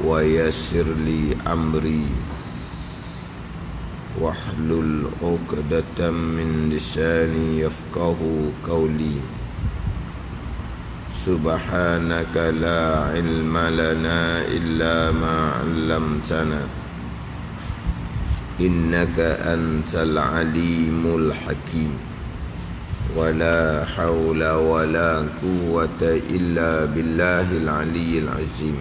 ويسر لي أمري واحلل عقدة من لساني يفقه قولي سبحانك لا علم لنا إلا ما علمتنا إنك أنت العليم الحكيم ولا حول ولا قوة إلا بالله العلي العظيم.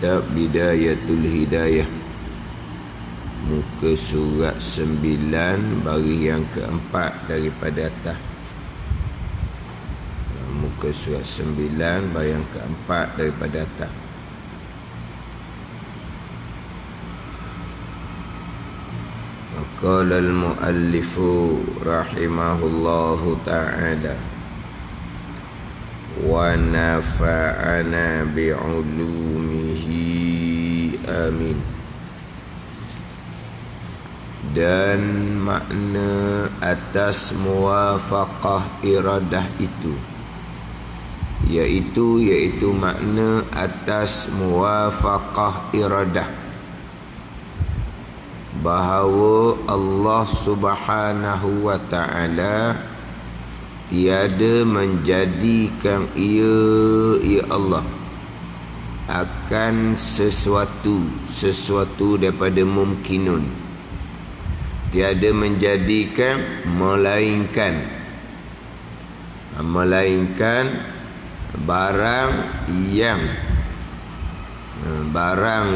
Bidayatul Hidayah, muka surat 9 baris yang keempat daripada atas. Muka surat 9 baris yang keempat daripada atas. Qala al-muallifu rahimahullahu ta'ala wa nafa'ana bi'ulumihi amin. Dan makna atas muwafaqah iradah itu, iaitu makna atas muwafaqah iradah, bahawa Allah Subhanahu wa ta'ala tiada menjadikan ia Allah akan sesuatu daripada mumkinun, tiada menjadikan melainkan barang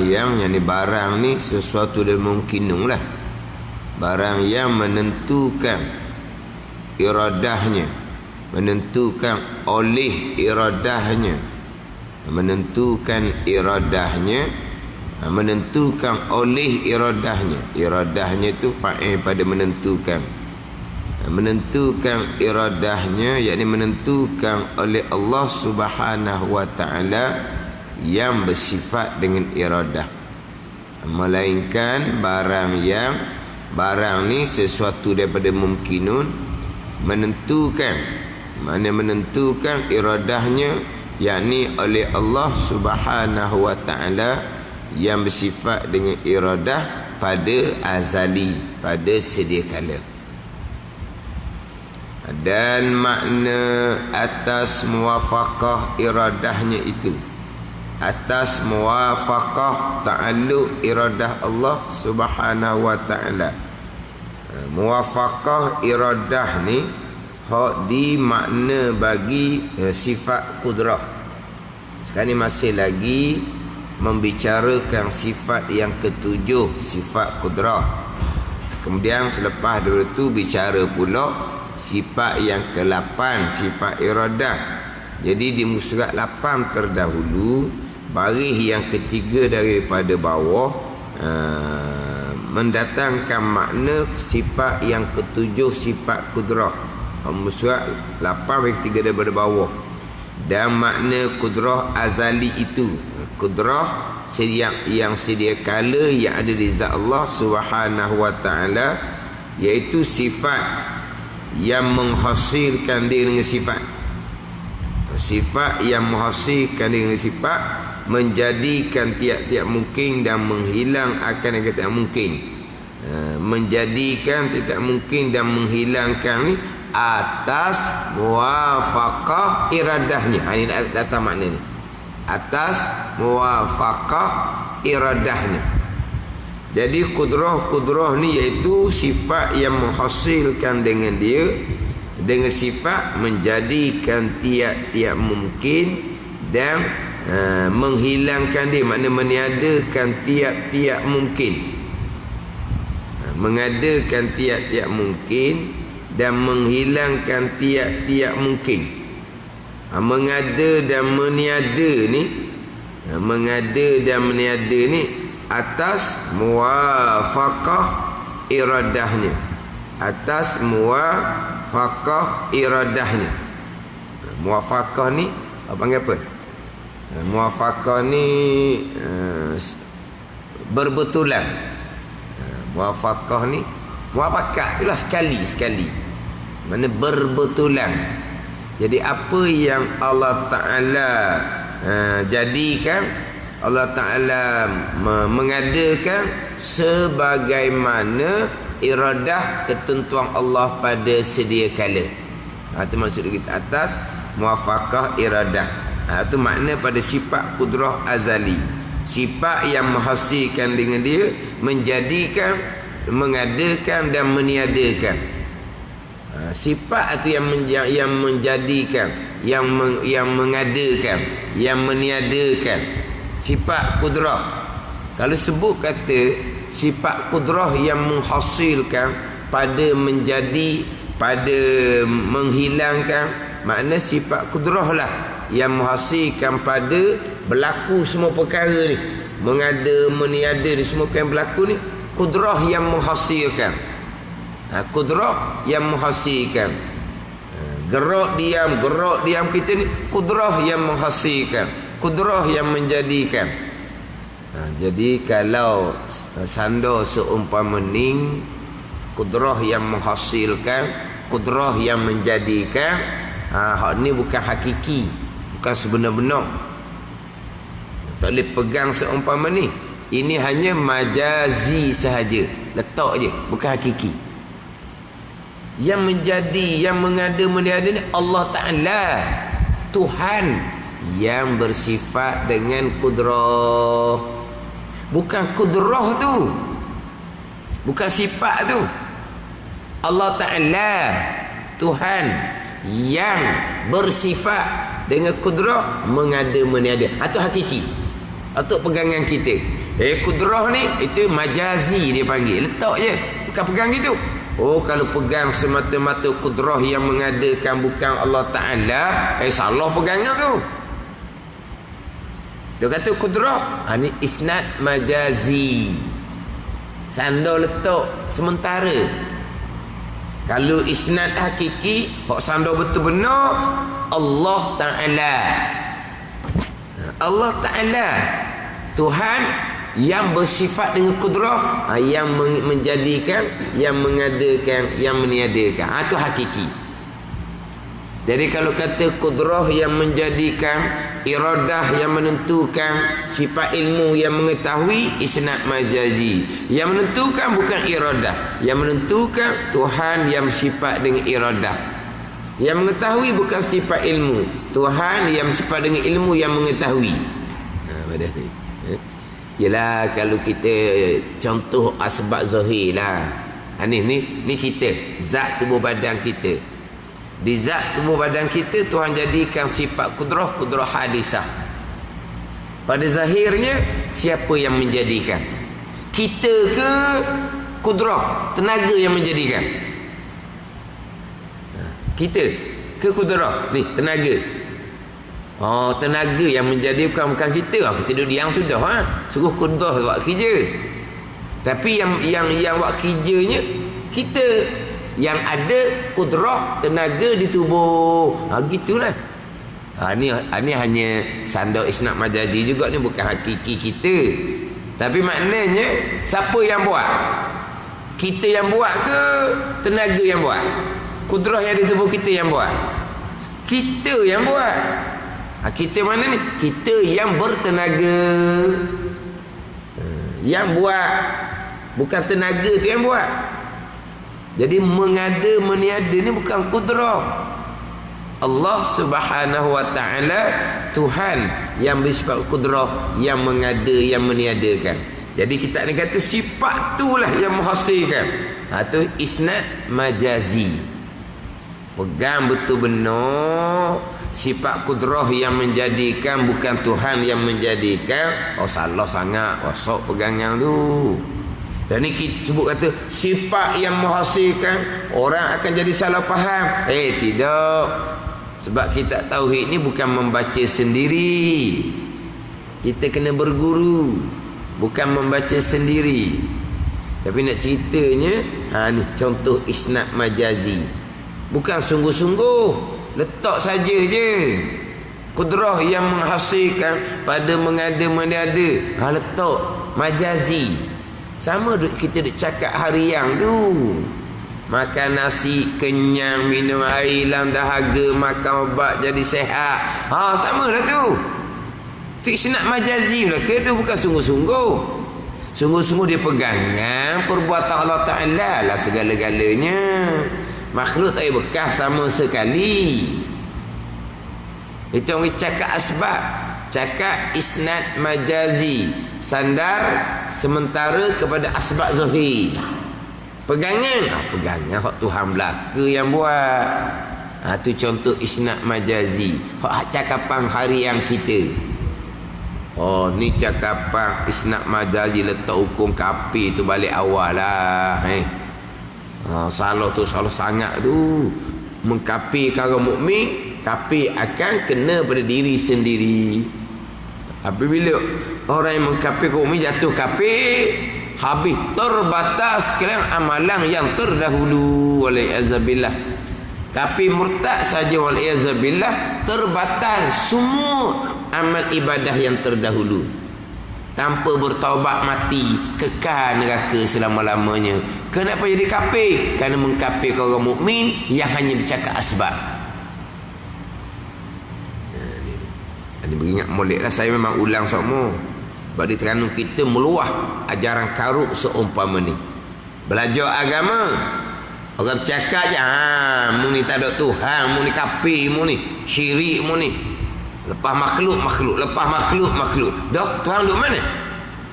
yang yani barang ni sesuatu dan mungkinun lah, barang yang menentukan iradahnya, menentukan oleh iradahnya iradahnya tu fa'il pada menentukan iradahnya, yakni menentukan oleh Allah Subhanahu wa ta'ala yang bersifat dengan iradah, melainkan barang ni sesuatu daripada mumkinun, menentukan iradahnya, yakni oleh Allah Subhanahu wa ta'ala yang bersifat dengan iradah pada azali, pada sedia kala. Dan makna atas muwafaqah iradahnya itu, atas muwafaqah ta'alluq iradah Allah Subhanahu wa ta'ala. Muwafaqah iradah ni hak di makna bagi sifat kudrah. Sekarang ni masih lagi membicarakan sifat yang ketujuh, sifat kudrah. Kemudian selepas dulu tu bicara pula sifat yang ke-8, sifat iradah. Jadi di muka surat 8 terdahulu, baris yang ketiga daripada bawah, mendatangkan makna sifat yang ketujuh, sifat kudrah. Muka surat 8 baris ketiga daripada bawah. Dan makna kudrah azali itu, kudrah yang sedia kala yang ada di zat Allah Subhanahu wa ta'ala, iaitu sifat yang menghasilkan dia dengan sifat yang menghasilkan dengan sifat, menjadikan tiap-tiap mungkin dan menghilang akan yang tidak mungkin. Menjadikan tidak mungkin dan menghilangkan ni atas muwafaqah iradahnya. Ini datang makna ni, atas muwafaqah iradahnya. Jadi kudrah ni iaitu sifat yang menghasilkan dengan dia, dengan sifat menjadikan tiap-tiap mungkin dan menghilangkan dia, makna meniadakan tiap-tiap mungkin, mengadakan tiap-tiap mungkin dan menghilangkan tiap-tiap mungkin. Mengada dan meniada ni atas muwafaqah iradahnya, atas muwafaqah iradahnya. Muwafaqah ni apa panggil apa? Muwafaqah ni berbetulan. Muwafaqah ni muwafaqah itulah sekali. Mana berbetulan. Jadi apa yang Allah Ta'ala jadikan Allah Ta'ala mengadakan sebagaimana iradah ketentuan Allah pada sedia kala. Itu maksud kita atas muafakah iradah. Itu makna pada sifat kudrah azali, sifat yang menghasilkan dengan dia, menjadikan, mengadakan dan meniadakan. Sifat itu yang menjadikan, yang mengadakan, yang meniadakan. Sifat kudrah. Kalau sebut kata sifat kudrah yang menghasilkan pada menjadi, pada menghilangkan, makna sifat kudrah lah yang menghasilkan pada berlaku semua perkara ni, mengada, meniada ni, semua yang berlaku ni kudrah yang menghasilkan. Kudrah yang menghasilkan. Gerak diam kita ni kudrah yang menghasilkan, kudrah yang menjadikan. Jadi kalau sanda seumpama ning, kudrah yang menghasilkan, kudrah yang menjadikan, hak ni bukan hakiki, bukan sebenar-benar. Tak boleh pegang seumpama ni. Ini hanya majazi sahaja, letak je, bukan hakiki. Yang menjadi, yang mengada meniada ni Allah Ta'ala, Tuhan yang bersifat dengan kudrah. Bukan kudrah tu, bukan sifat tu. Allah Ta'ala, Tuhan yang bersifat dengan kudrah, mengada meniada. Itu hakiki, itu pegangan kita. Kudrah ni itu majazi dia panggil, letak je, bukan pegang gitu. Kalau pegang semata-mata kudrah yang mengadakan bukan Allah Ta'ala, salah pegangan tu. Dia kata kudrah, ni isnad majazi, sanda letak sementara. Kalau isnad hakiki, hak sanda betul benar, Allah Ta'ala, Allah Ta'ala, Tuhan yang bersifat dengan kudrah, yang menjadikan, yang mengadakan, yang meniadakan. Itu hakiki. Jadi kalau kata kudrah yang menjadikan, iradah yang menentukan, sifat ilmu yang mengetahui, isnad majazi. Yang menentukan bukan iradah, yang menentukan Tuhan yang sifat dengan iradah. Yang mengetahui bukan sifat ilmu, Tuhan yang sifat dengan ilmu yang mengetahui. Yalah, kalau kita contoh asbab zahir lah. Ni kita, zat tubuh badan kita. Di zat tubuh badan kita Tuhan jadikan sifat kudrah, kudrah hadisah. Pada zahirnya siapa yang menjadikan? Kita ke kudrah, tenaga yang menjadikan? Kita ke kudrah? Ni tenaga. Tenaga yang menjadi bukan kita. Kita duduk diam sudah, suruh kudrah buat kerja. Tapi yang buat kerjanya kita, yang ada kudrah tenaga di tubuh. Gitulah. Ni hanya sanda isnad majazi juga, ni bukan hakiki kita. Tapi maknanya siapa yang buat? Kita yang buat ke tenaga yang buat? Kudrah yang di tubuh kita yang buat? Kita yang buat. Kita mana ni? Kita yang bertenaga, yang buat, bukan tenaga tu yang buat. Jadi mengada meniada ni bukan kudrah. Allah Subhanahu wa Ta'ala, Tuhan yang bersifat kudrah, yang mengada, yang meniadakan. Jadi kita ni kata sifat itulah yang menghasilkan. Itu isnad majazi. Pegang betul benar sifat kudrah yang menjadikan, bukan Tuhan yang menjadikan. Salah sangat rosak pegangan tu. Dan ni kita sebut kata sifat yang menghasilkan, orang akan jadi salah faham. Tidak. Sebab kita tauhid ni bukan membaca sendiri. Kita kena berguru, bukan membaca sendiri. Tapi nak ceritanya, ni contoh isnad majazi. Bukan sungguh-sungguh, letak saja je. Kudrah yang menghasilkan pada mengada meniada, letak majazi. Sama kita duk cakap harian tu. Makan nasi kenyang, minum air hilang dahaga, makan ubat jadi sehat. Sama lah tu. Itu isnad majazi pula. Itu bukan sungguh-sungguh. Sungguh-sungguh dia pegangan perbuatan Allah Ta'ala lah segala-galanya. Makhluk tak ada bekas sama sekali. Itu orang cakap asbab. Cakap isnad majazi. Sandar sementara kepada asbab zahir. Pegangan. Pegangan hak Tuhan belaka yang buat. Itu contoh isnad majazi. Hak cakapan harian kita. Oh, ni cakapan isnad majazi letak hukum kafir tu balik awal lah. Salah tu salah sangat tu. Mengkafirkan orang mukmin, kafir akan kena pada diri sendiri. Apabila orang yang mengkafirkan mukmin jatuh kafir, habis terbatas sekalian amalan yang terdahulu. Walaiyazabillah. Kafir murtad saja walaiyazabillah, terbatas semua amal ibadah yang terdahulu. Tanpa bertaubat mati, kekal neraka selama-lamanya. Kenapa jadi kafir? Kerana mengkafirkan orang mukmin yang hanya bercakap asbab. Ini beringat molek lah. Saya memang ulang semua. Sebab di Terengganu kita meluah ajaran karuk seumpama ni. Belajar agama. Orang cakap je, mu ni tak ada Tuhan, mu ni kafir, mu ni syirik, mu ni lepas makhluk. Dah, Tuhan duduk mana?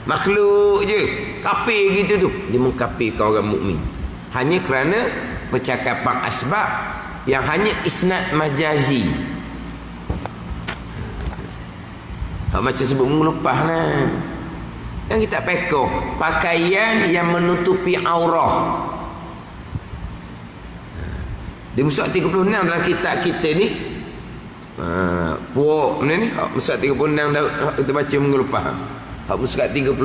Makhluk je, kafir gitu tu. Dia mengkafirkan orang mukmin hanya kerana percakapan asbab yang hanya isnad majazi. Macam sebut mengelupah lah. Yang kita pekoh pakaian yang menutupi aurah. Di musuh 36 dalam kitab kita ni, puak ni musuh 36 dah kita baca mengelupah. Hak musuh 36.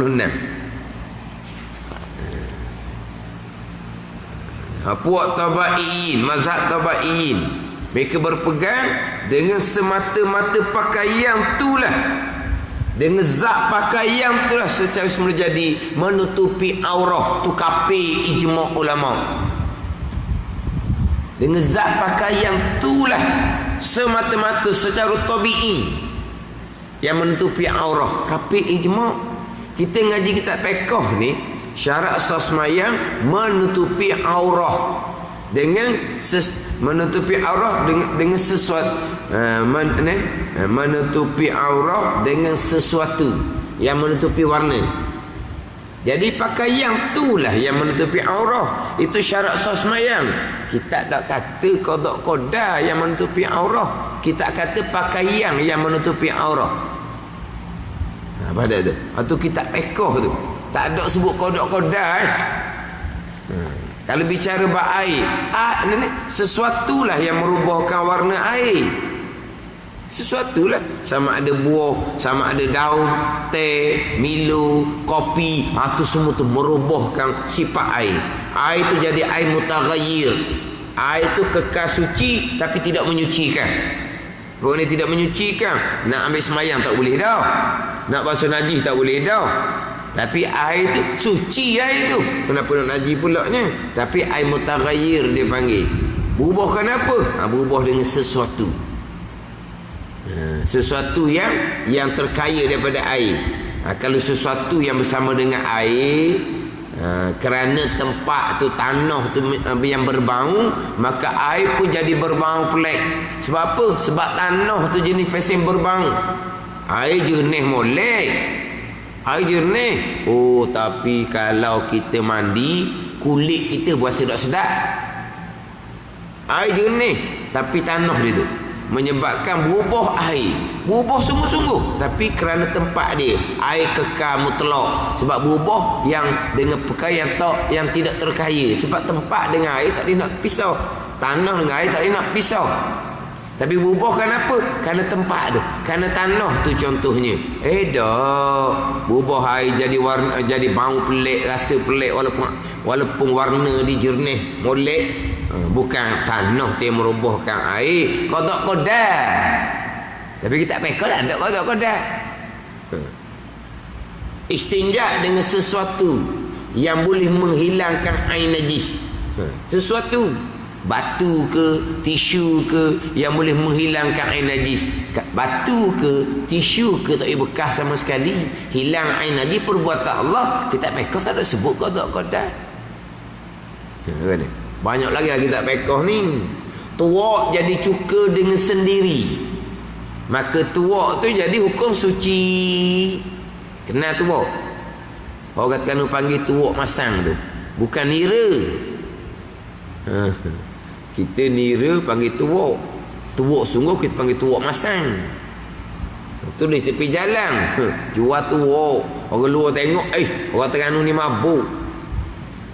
Puak tabaiin, mazhab tabaiin, mereka berpegang dengan semata-mata pakaian itulah, dengan zat pakaian itulah secara semula jadi menutupi aurah. Tu kafir ijma' ulama. Dengan zat pakaian itulah semata-mata secara tabi'i yang menutupi aurah. Kafir ijma'. Kita ngaji kitab fiqh ni, syarat asas sembahyang menutupi aurah dengan menutupi aurah dengan sesuatu menutupi aurah dengan sesuatu yang menutupi warna. Jadi pakaian itulah yang menutupi aurah. Itu syarat sah sembahyang. Kita tak kata qada qada yang menutupi aurah. Kita kata pakaian yang menutupi aurah. Apa ada tu? Itu kitab fiqh tu. Tak ada sebut qada qada Kalau bicara bak air, sesuatulah yang merubahkan warna air. Sesuatulah, sama ada buah, sama ada daun, teh, milo, kopi, itu semua tu merubahkan sifat air. Air tu jadi air mutaghayyir. Air tu kekal suci tapi tidak menyucikan. Orang ni tidak menyucikan, nak ambil sembahyang tak boleh dah. Nak basuh najis tak boleh dah. Tapi air tu suci, air tu. Kenapa nak najis pula nya? Tapi air mutaghayyir dia panggil. Berubah kenapa? Berubah dengan sesuatu. Sesuatu yang terkaya daripada air. Kalau sesuatu yang bersama dengan air, kerana tempat tu, tanah tu yang berbau, maka air pun jadi berbau pelik. Sebab apa? Sebab tanah tu jenis pasir berbau. Air jernih molek. Air jernih. Oh, tapi kalau kita mandi, kulit kita berasa tak sedap. Air jernih, tapi tanah dia tu menyebabkan berubah air. Berubah sungguh-sungguh. Tapi kerana tempat dia, air kekal mutlak. Sebab berubah yang dengan perkara yang tidak terkaya. Sebab tempat dengan air tak boleh nak pisau. Tanah dengan air tak boleh nak pisau. Tapi berubah kenapa? Kerana tempat tu, kerana tanah tu contohnya. Dah berubah air jadi warna, jadi bau pelik, rasa pelik, walaupun warna dia jernih molek. Bukan tanah tu yang merubahkan air. Qada qada. Tapi kita pekal tak ada qada qada. Istinja dengan sesuatu yang boleh menghilangkan air najis. Sesuatu batu ke, tisu ke yang boleh menghilangkan air najis. Batu ke, tisu ke tak ada bekas sama sekali, hilang air najis, perbuatan Allah. Kita tak pekoh tak ada sebut kodak-kodak. Banyak lagi tak pekoh ni. Tuak jadi cuka dengan sendiri, maka tuak tu jadi hukum suci. Kenal tuak? Orang katakan panggil tuak masang tu, bukan nira. Kita nira panggil tuak. Tuak sungguh kita panggil tuak masang. Tu di tepi jalan jual tuak. Orang luar tengok, orang Terengganu ni mabuk.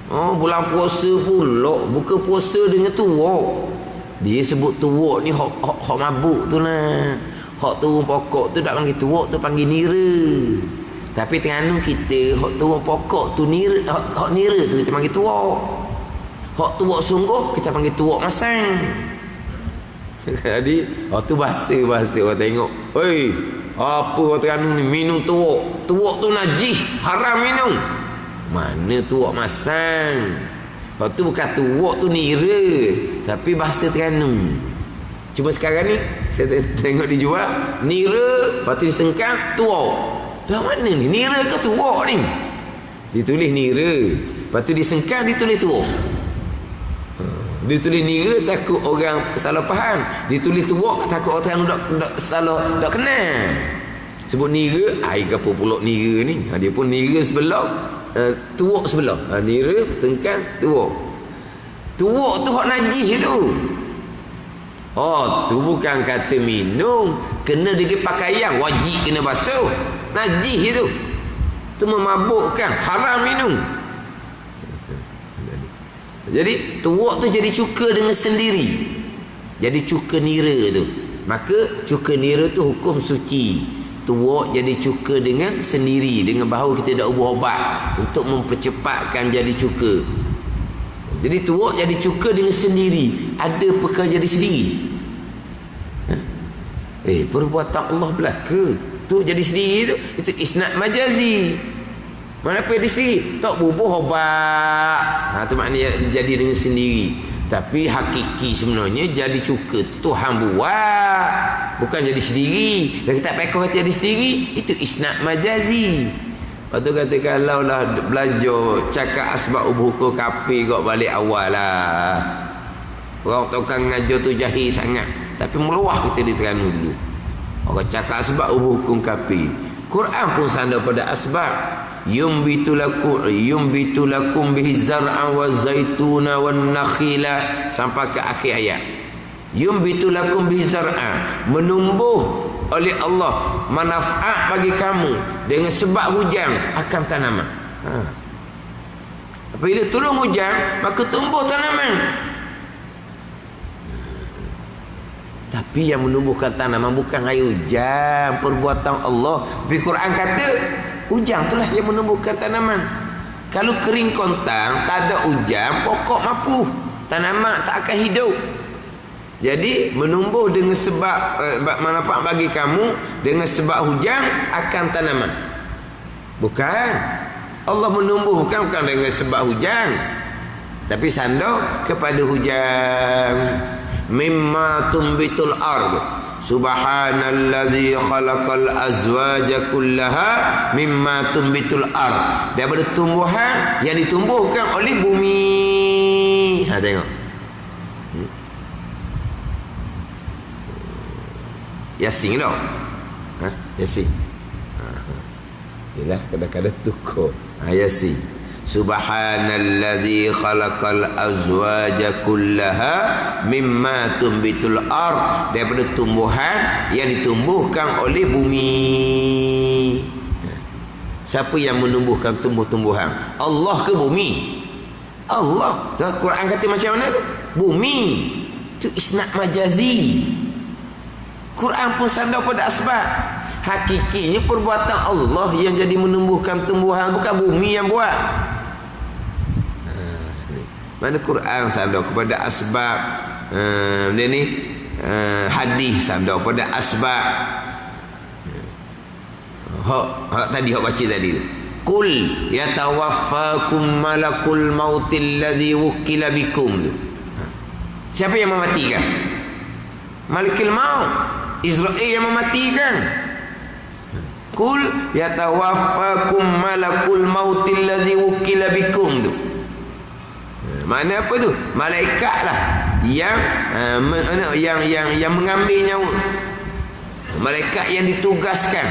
Bulan puasa pula, buka puasa dengan tuak. Dia sebut tuak ni hak mabuk tu lah. Hak turun pokok tu tak panggil tuak, tu panggil nira. Tapi Terengganu kita hak turun pokok tu nira, hak nira tu kita panggil tuak. Hak tuak sungguh kita panggil tuak masang. Jadi tu bahasa orang tengok, apa orang Terengganu ni minum tuak. Tuak tu najis, haram minum. Mana tuak masang? Lepas tu bukan tuak tu nira, tapi bahasa Terengganu. Cuma sekarang ni saya tengok dijual nira, lepas tu disengkang tuak. Dah mana ni? Nira ke tuak ni? Ditulis nira, lepas tu disengkang ditulis tuak. Ditulis nira takut orang salah faham, ditulis tuak takut orang tak salah, tak kenal. Sebut nira, ai gapo pula nira ni? Dia pun nira sebelah, tuak sebelah. Nira tengkang tuak. Tuak tu hak najis tu. Tu bukan kata minum, kena dengan pakaian, wajib kena basuh. Najis itu. Tu memabukkan, haram minum. Jadi tuak tu jadi cuka dengan sendiri. Jadi cuka nira tu. Maka cuka nira tu hukum suci. Tuak jadi cuka dengan sendiri, dengan bahawa kita dah ubah ubat untuk mempercepatkan jadi cuka. Jadi tuak jadi cuka dengan sendiri. Ada perkara jadi sendiri. Perbuatan Allah belaka tu jadi sendiri tu, itu isnad majazi. Mana apa jadi sendiri? Tak bubuh obat. Tu maknanya jadi dengan sendiri. Tapi hakiki sebenarnya jadi cuka tu Tuhan buat, bukan jadi sendiri. Dan kita tak pekoh jadi sendiri, itu isnad majazi. Lepas tu kata kalau lah belajar cakap asbab hukum kafir kau balik awal lah. Orang tukang ngajar tu jahil sangat, tapi meluah kita di Terengganu dulu. Orang cakap asbab hukum kafir. Quran pun sandar pada asbab. Yumbitu lakum bihi zar'a wa zaituna wan nakhila, sampai ke akhir ayat. Yumbitu lakum bihi zar'a, menumbuh oleh Allah manfaat bagi kamu dengan sebab hujan akan tanaman. Apabila turun hujan maka tumbuh tanaman. Tapi yang menumbuhkan tanaman bukan air hujan, perbuatan Allah. Tapi Quran kata hujan itulah yang menumbuhkan tanaman. Kalau kering kontang, tak ada hujan, pokok mampu, tanaman tak akan hidup. Jadi menumbuh dengan sebab manfaat bagi kamu dengan sebab hujan akan tanaman. Bukan Allah menumbuh, bukan dengan sebab hujan, tapi sandar kepada hujan. Mimma tumbitul ard, subhanallazi khalaqal azwaja kullaha mimma tumbitul ard, daripada tumbuhan yang ditumbuhkan oleh bumi. Tengok. Yasin tau. Yasin. Yalah kadang-kadang tukar. Yasin. Subhanallazi khalaqal azwaja kullaha mimma tumbitul ard, daripada tumbuhan yang ditumbuhkan oleh bumi. Siapa yang menumbuhkan tumbuh-tumbuhan? Allah ke bumi? Allah. Dalam Quran kata macam mana tu? Bumi. Itu isnad majazi. Quran pun sandar pada asbab. Hakikinya perbuatan Allah yang jadi menumbuhkan tumbuhan, bukan bumi yang buat. Mana Quran sandar kepada asbab. Dia ni hadis sandar pada asbab. Hak tadi hak baca tadi. Qul yatawaffakum malakul mautil ladzi wukila bikum. Siapa yang mematikan? Malikul Maut, Israel yang mematikan. Kul yatawaffakum malakul mautil ladzi wukila bikum tu. Mana apa tu? Malaikat lah yang mengambil nyawa. Malaikat yang ditugaskan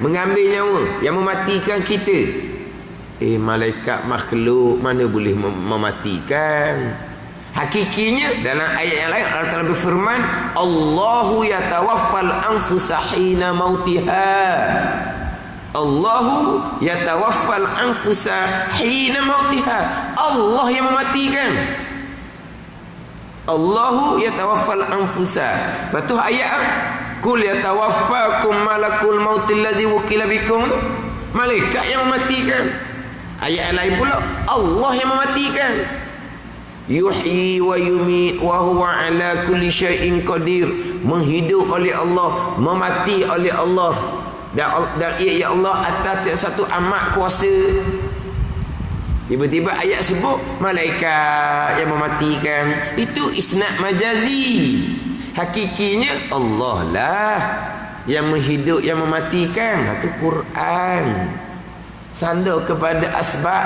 mengambil nyawa, yang mematikan kita. Malaikat makhluk mana boleh mematikan? Hakikinya dalam ayat yang lain Allah Taala berfirman, Allahu yatawaffal anfusa hina mautiha. Allahu yatawaffal anfusa hina mautiha. Allah yang mematikan. Allahu yatawaffal anfusa. Lepas ayat kul yatawaffakum malakul mautil ladzi wukila bikum. Malaikat yang mematikan. Ayat lain pula Allah yang mematikan. Yuhyi wa yumit wa huwa ala kulli syai'in qadir. Menghidup oleh Allah, memati oleh Allah. Dan ia ya Allah atas satu amat kuasa. Tiba-tiba ayat sebut malaikat yang mematikan. Itu isnad majazi. Hakikinya Allah lah yang menghidup, yang mematikan. Itu Quran. Sandar kepada asbab,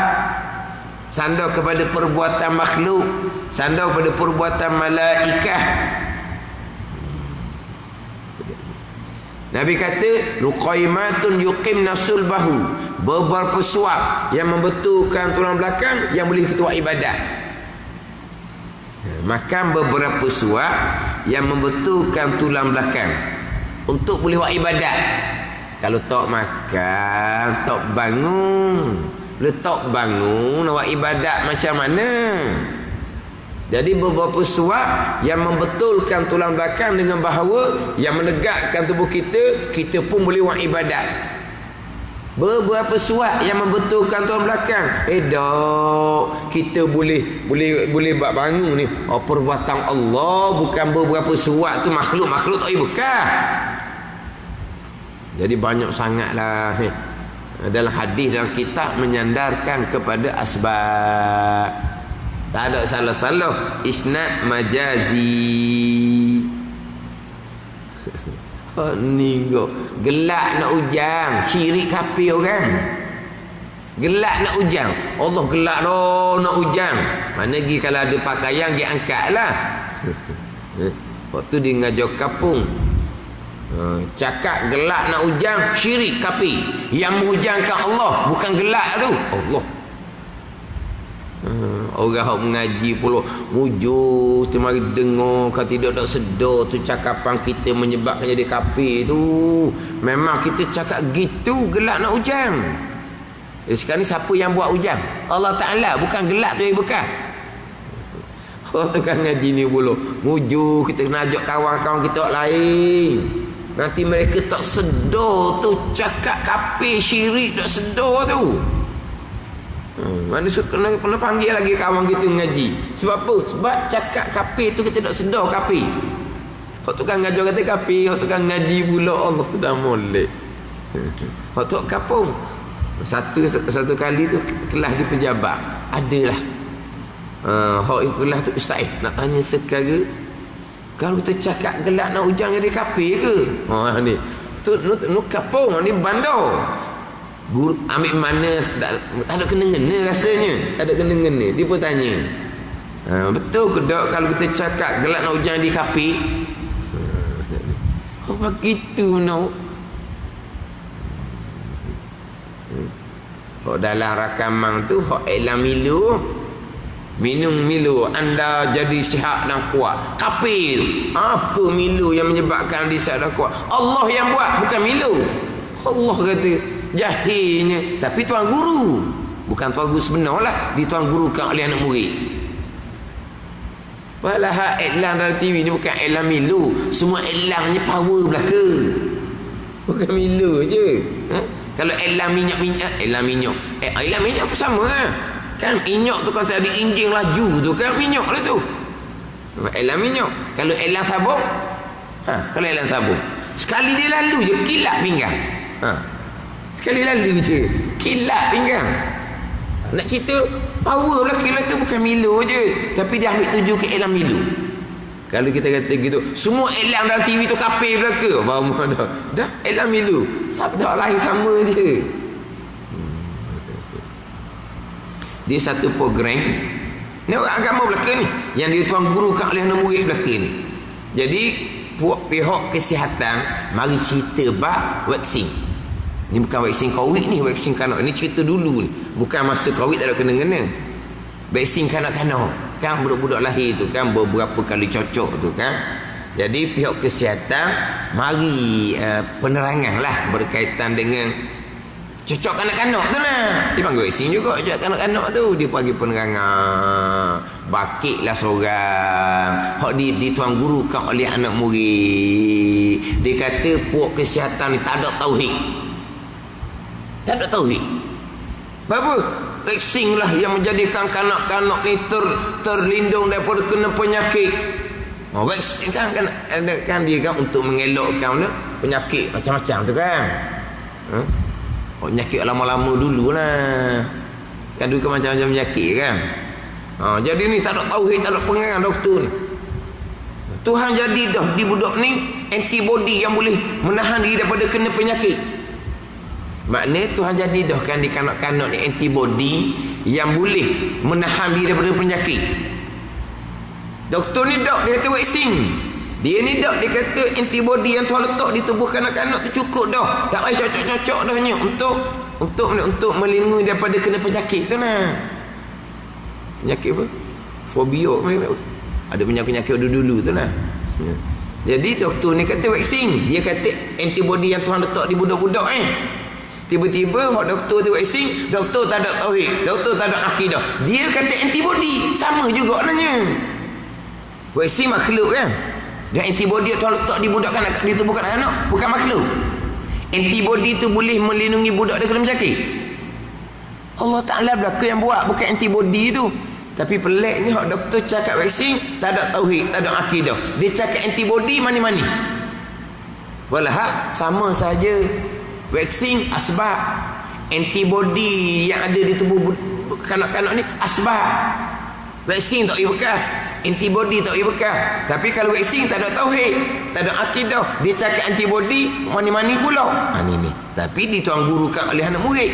sandar kepada perbuatan makhluk, sandar kepada perbuatan malaikah. Nabi kata luqaimatun yuqimna sulbahu, beberapa suap yang membetulkan tulang belakang yang boleh kita buat ibadat. Makan beberapa suap yang membetulkan tulang belakang untuk boleh buat ibadat. Kalau tak makan, tak bangun, letak bangun nak buat ibadat macam mana? Jadi beberapa suap yang membetulkan tulang belakang dengan bahawa yang menegakkan tubuh kita, kita pun boleh buat ibadat. Beberapa suap yang membetulkan tulang belakang, dok, kita boleh buat bangun ni. Perbuatan Allah, bukan beberapa suap tu makhluk tak boleh bekah. Jadi banyak sangatlah dalam hadis, dalam kitab menyandarkan kepada asbab. Tak ada salah-salah. Isnad majazi. Ni gelak nak ujang, syirik kafir orang. Gelak nak ujang, Allah gelak dah nak ujang. Mana lagi kalau ada pakaian dia angkatlah. Waktu dia ngajar kapung, cakap gelak nak ujang, syirik kafir. Yang menghujangkan Allah bukan gelak tu, Allah. Orang yang mengaji pula mujur tu mari dengar, kalau tidak tak sedar tu cakapan kita menyebabkan jadi kafir tu. Memang kita cakap gitu, gelak nak ujang. Sekarang ni siapa yang buat ujang? Allah Ta'ala, bukan gelak tu yang bekah. Orang tu kan ngaji ni pula mujur, kita kena ajak kawan-kawan kita lain. Nanti mereka tak sedar tu cakap kafir, syirik, tak sedar tu. Mana kena panggil lagi kawan kita ngaji. Sebab apa? Sebab cakap kafir tu kita tak sedar kafir. Hak tu kan ngajar kata kafir, hak tu kan ngaji pula Allah sudah molek. Hak tu kapung. Satu kali tu kelas di pejabat adalah hak kelas tu ustaz nak tanya sekarang, kalau kita cakap gelak nak ujang jadi kafir ke? Ni tu kapung, ni bandar. Guru ambil mana tak ada kena-ngena rasanya, tak ada kena-ngena. Dia pun tanya, betul ke tak kalau kita cakap gelak nak ujang di kafir? Apa gitu no? Dalam rakaman tu hak elam milu, minum milu anda jadi sihat dan kuat. Kafir. Apa milu yang menyebabkan dia sihat dan kuat? Allah yang buat, bukan milu. Allah kata jahilnya. Tapi tuan guru, bukan tuan guru sebenar lah, di tuan guru kan oleh anak murid. Walah iklan dalam TV ni bukan iklan milu, semua iklannya power belaka, bukan milu je. Kalau iklan minyak, iklan minyak pun sama kan. Minyak tu kan tadi injing laju tu kan minyak lah tu, iklan minyak. Kalau iklan sabun, kalau iklan sabun sekali dia lalu je kilat pinggang. Sekali lalu je kilat pinggang. Nak cerita power lah kilat tu bukan milu je, tapi dia ambil tuju ke iklan milu. Kalau kita kata gitu, semua Islam dalam TV tu kafir belaka. Faham dah? Dah Islam milu. Sabda lain sama je. Dia satu program ni agama belaka ni yang dia tuan guru kat oleh anak murid belaka ni. Jadi pihak kesihatan mari cerita bab vaksin. Ni bukan vaksin COVID ni, vaksin kanak ni cerita dulu ni. Bukan masa COVID tak ada kena-kena. Vaksin kanak-kanak kan, budak-budak lahir tu kan beberapa kali cocok tu kan. Jadi pihak kesihatan mari penerangan lah berkaitan dengan cocok kanak-kanak tu lah. Dia panggil vaksin juga cocok kanak-kanak tu. Dia panggil penerangan. Bakit lah seorang hak di tuan guru kan oleh anak murid. Dia kata puak kesihatan ni tak ada tauhid. Tak ada tauhid. Apa? Vaksin lah yang menjadikan kanak-kanak ni terlindung daripada kena penyakit. Vaksin kan dia kan untuk mengelakkan penyakit macam-macam tu kan. Penyakit lama-lama dulu lah. Kan dulu kan macam-macam penyakit kan. Jadi ni tak ada tauhid, tak ada pengarang doktor ni. Tuhan jadi dah di budak ni antibody yang boleh menahan diri daripada kena penyakit. Maknanya Tuhan jadi dah kan di kanak-kanak ni antibody yang boleh menahan diri daripada penyakit. Doktor ni dak dia kata vaksin. Dia ni dak dia kata antibody yang Tuhan letak di tubuh kanak-kanak tu cukup dah. Tak payah cocok-cocok dahnya untuk melindungi daripada kena penyakit tu nah. Penyakit apa? Fobia apa? Ada penyakit-penyakit dulu-dulu tu nah. Jadi doktor ni kata vaksin. Dia kata antibody yang Tuhan letak di budak-budak Tiba-tiba hak doktor tu vaksin, doktor tak ada tauhid, doktor tak ada akidah. Dia kata antibody, sama juga nanya. Vaksin makhluk kan? Dan antibody Tuhan letak di budak kanak di tubuh kanak-kanak bukan makhluk. Antibody tu boleh melindungi budak daripada penyakit. Allah Taala belaka yang buat, bukan antibody tu. Tapi pelik ni hak doktor cakap vaksin tak ada tauhid, tak ada akidah. Dia cakap antibody mani-mani. Walah sama saja. Vaksin asbab, antibody yang ada di tubuh kanak-kanak ni asbab. Vaksin tak boleh bekas, antibody tak boleh bekas. Tapi kalau vaksin tak ada tauhid, tak ada akidah, dia cakap antibody mani-mani pula. Ni. Tapi dituan gurukan oleh anak murid.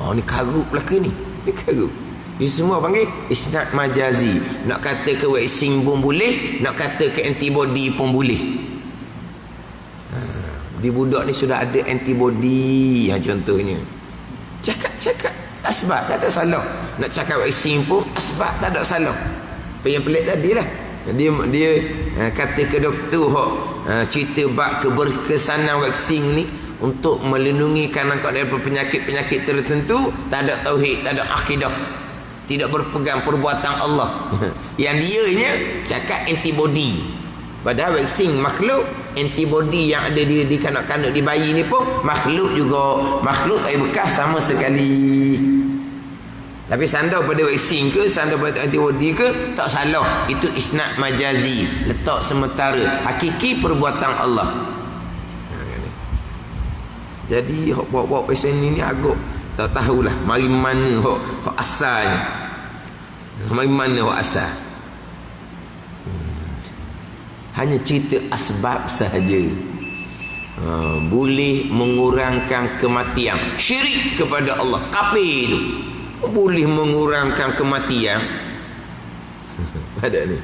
Ni karut belaka ni. Ni karut. Ini semua panggil isnad majazi. Nak kata ke vaksin pun boleh, nak kata ke antibody pun boleh. Di budak ni sudah ada antibody yang contohnya. Cakap asbab tak ada salah. Nak cakap vaksin pun asbab tak ada salah. Apa yang pelik tadi lah. Dia kata ke doktor cerita bab keberkesanan vaksin ni untuk melindungi kanak-kanak daripada penyakit-penyakit tertentu, tak ada tauhid, tak ada akidah, tidak berpegang perbuatan Allah. Yang dianya cakap antibody. Padahal vaksin makhluk, antibody yang ada di kanak-kanak di bayi ni pun makhluk juga. Makhluk tak bekas sama sekali. Tapi sandar pada vaksin ke, sandar pada antibody ke, tak salah. Itu isnad majazi, letak sementara. Hakiki perbuatan Allah. Jadi hok bawa-bawa pasal ni agak tak tahulah mari mana hok asalnya. Mari mana hok asal. Hanya cerita asbab sahaja. Boleh mengurangkan kematian. Syirik kepada Allah, kafir itu. Boleh mengurangkan kematian. Ada ni.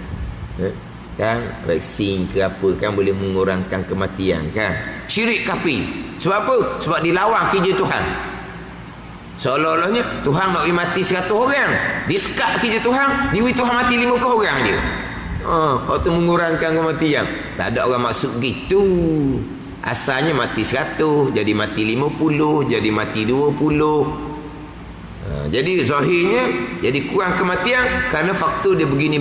Kan vaksin ke apa kan boleh mengurangkan kematian kan. Syirik kafir. Sebab apa? Sebab dilawan kerja Tuhan. Seolah-olahnya Tuhan nak mati 100 orang. Disekat kerja Tuhan, diwi Tuhan mati 50 orang je. Waktu mengurangkan kematian. Tak ada orang maksud gitu. Asalnya mati 100, jadi mati 50, jadi mati 20. Jadi zahirnya jadi kurang kematian kerana faktor dia begini.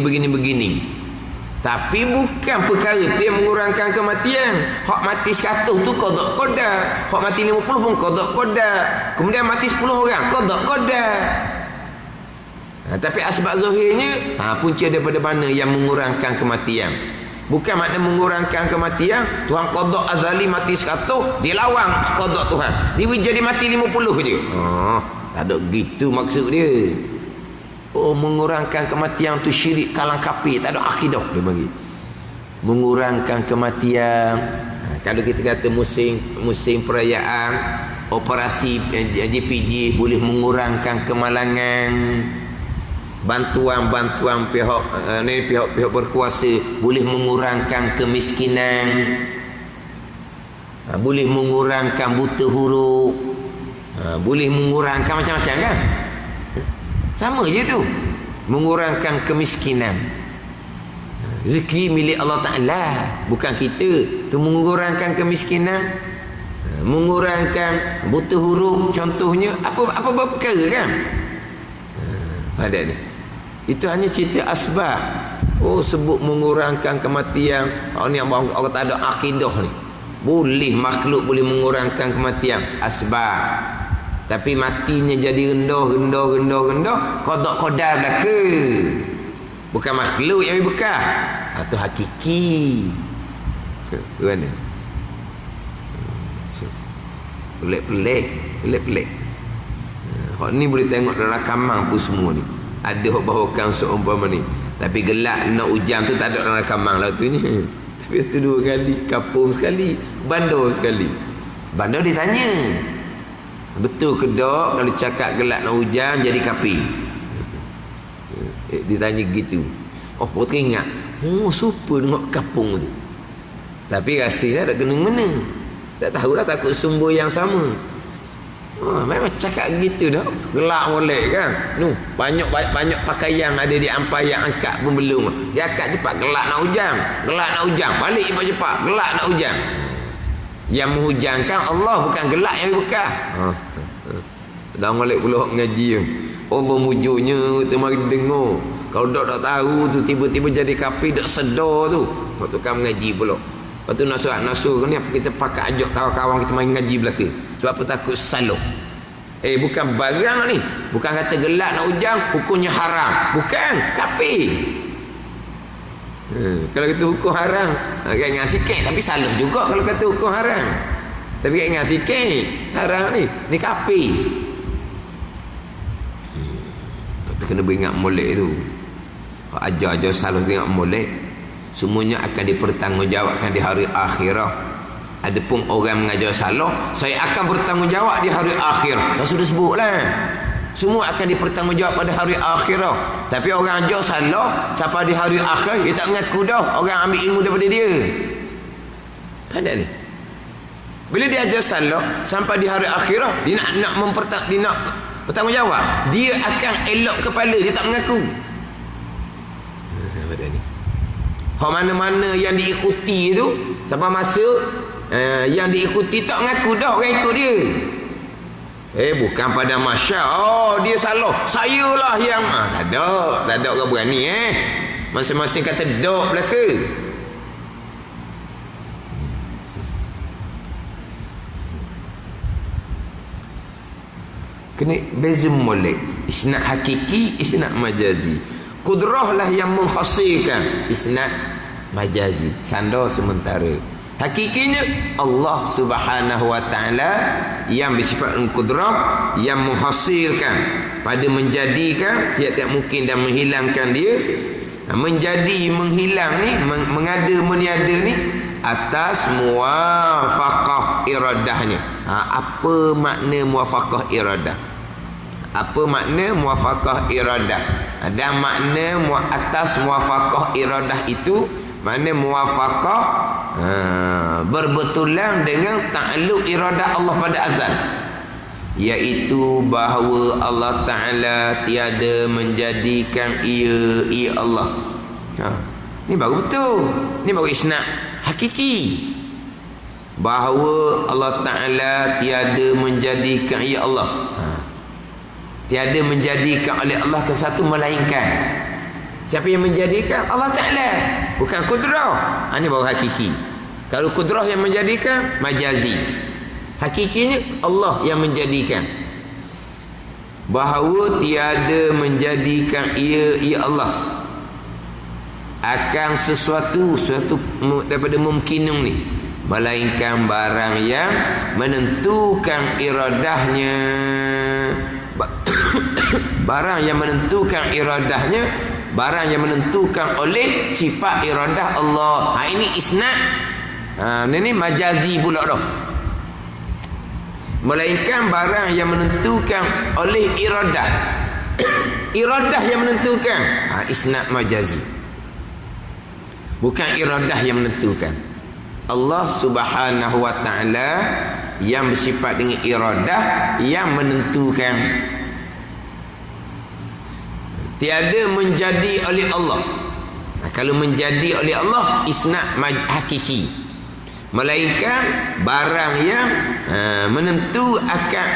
Tapi bukan perkara tu yang mengurangkan kematian. Hak mati 100 tu qada qada. Hak mati 50 pun qada qada. Kemudian mati 10 orang qada qada. Tapi asbab zahirnya punca daripada mana yang mengurangkan kematian. Bukan makna mengurangkan kematian Tuhan qada azali mati 100, dia lawan qada Tuhan. Dia jadi mati 50 je. Tak ada gitu maksud dia. Oh, mengurangkan kematian tu syirik kalang kabir, tak ada akidah dia bagi. Mengurangkan kematian. Kalau kita kata musim perayaan operasi JPJ boleh mengurangkan kemalangan, bantuan pihak berkuasa boleh mengurangkan kemiskinan, boleh mengurangkan buta huruf, boleh mengurangkan macam-macam kan. Sama je tu, mengurangkan kemiskinan. Rezeki milik Allah Ta'ala, bukan kita. Tu mengurangkan kemiskinan, mengurangkan buta huruf contohnya. Apa perkara kan. Ada ni. Itu hanya cerita asbab. Oh, sebut mengurangkan kematian. Ni orang tak ada akidah ni. Boleh makhluk boleh mengurangkan kematian, asbab. Tapi matinya jadi rendah. Qada qadar belaka. Bukan makhluk yang bekah. Itu hakiki. Mana? Pelik-pelik. Hak ni boleh tengok dalam rakaman pun semua ni. Ada hak bawakan seumpama ni. Tapi gelak nak hujan tu tak ada dalam rakaman lah tu ni. Tapi tu 2 kali, kapung sekali, bandar sekali. Bandar ditanya, betul ke tak kalau cakap gelak nak hujan jadi kapi? Ditanya gitu. Oh, pun teringat. Oh, super tengok kapung tu. Tapi rasanya tak kena mana. Tak tahulah, takut sumber yang sama. Memang cakap gitu dah. Gelak molek kan. Banyak pakaian ada di ampai yang angkat pun belum. Dia angkat cepat, gelak nak hujan. Balik cepat-cepat, gelak nak hujan. Yang menghujankan Allah, bukan gelak yang berkah. Dah molek pula mengaji. Allah mujurnya kita mari dengar. Kalau tak tahu tu tiba-tiba jadi kapi tak sedar tu. Waktu kan mengaji pula. Lepas tu nasuh ni apa kita pakai ajak kawan-kawan kita main ngaji belakang. Sebab apa? Takut salah. Bukan barang ni. Bukan kata gelak nak hujan hukumnya haram. Bukan, kapi. Kalau kata hukum haram, ingat sikit tapi salah juga kalau kata hukum haram. Tapi ingat sikit haram ni kapi. Kita kena beringat molek tu. Ajar-ajar salah ingat molek. Semuanya akan dipertanggungjawabkan di hari akhirah. Adapun orang mengajar salah, saya akan bertanggungjawab di hari akhir. Dah sudah sebutlah. Semua akan dipertanggungjawab pada hari akhirah. Tapi orang ajar salah sampai di hari akhir dia tak mengaku dah orang ambil ilmu daripada dia. Pandai ni. Bila dia ajar salah sampai di hari akhirah dia nak bertanggungjawab, dia akan elok kepala, dia tak mengaku. Pandai ni. Hak mana-mana yang diikuti tu sampai masa yang diikuti tak mengaku dah orang ikut dia. Bukan pada masyar. Dia salah, saya lah yang tak ada orang berani. Masing-masing kata dok belaka. Kena beza molek. Isnad hakiki, isnad majazi. Kudrah lah yang menghasilkan, isnad majazi, sandar sementara. Hakikinya Allah Subhanahu wa taala yang bersifat kudrah, yang menghasilkan pada menjadikan tiap-tiap mungkin dan menghilangkan dia. Menjadi menghilang ni, mengada meniada ni atas muwafaqah iradahnya. Apa makna muwafaqah iradah? Apa makna muwafaqah iradah? Ada makna atas muwafaqah iradah itu, makna muwafaqah berbetulan dengan ta'alluq iradah Allah pada azal, iaitu bahawa Allah Ta'ala tiada menjadikan ia Allah. Ni baru betul. Ni baru isnad hakiki, bahawa Allah Ta'ala tiada menjadikan ia Allah. Tiada menjadikan oleh Allah ke satu melainkan. Siapa yang menjadikan? Allah Ta'ala, bukan kudrah. Ini baru hakiki. Kalau kudrah yang menjadikan, majazi. Hakikinya Allah yang menjadikan. Bahawa tiada menjadikan ia Allah akan sesuatu daripada mumkinun ni, melainkan barang yang menentukan iradahnya, barang yang menentukan iradahnya, barang yang menentukan oleh sifat iradah Allah. Ini isnad. Ini majazi pula dah. Melainkan barang yang menentukan oleh iradah. Iradah yang menentukan. Isnad majazi. Bukan iradah yang menentukan. Allah Subhanahu wa taala yang bersifat dengan iradah yang menentukan. Tiada menjadi oleh Allah. Kalau menjadi oleh Allah isnad hakiki. Melainkan barang yang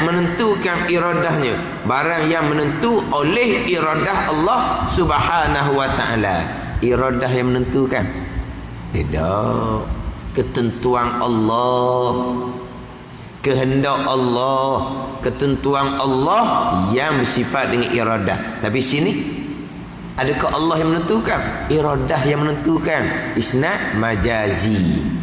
menentukan iradahnya, barang yang menentu oleh iradah Allah Subhanahu wa taala. Iradah yang menentukan. Tidak. Ketentuan Allah, kehendak Allah, ketentuan Allah yang bersifat dengan iradah. Tapi sini adakah Allah yang menentukan? Iradah yang menentukan. Isnad majazi.